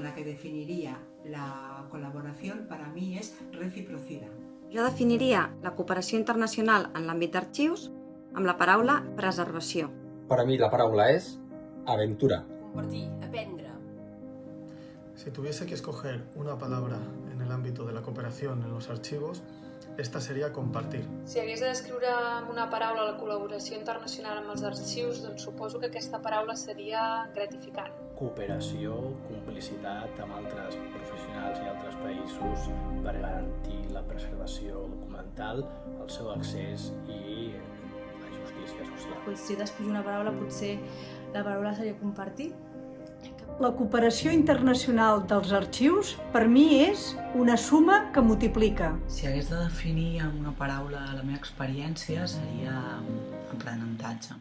con la que definiría la colaboración para mí es reciprocidad. Jo definiria la cooperació internacional en l'àmbit d'arxius amb la paraula preservació. Para mí la paraula es aventura. Compartir, aprendre. Si tuviese que escoger una palabra en el ámbito de la cooperación en los archivos, esta sería compartir. Si hagués de descriure amb una paraula la col·laboració internacional amb els arxius, doncs suposo que aquesta paraula seria gratificant. Cooperació, complicitat amb altres professionals i altres països per garantir la preservació documental, el seu accés i la justícia social. Pues si he d'escollir una paraula, potser la paraula seria compartir. La cooperació internacional dels arxius, per mi, és una suma que multiplica. Si hagués de definir amb una paraula la meva experiència, seria aprenentatge.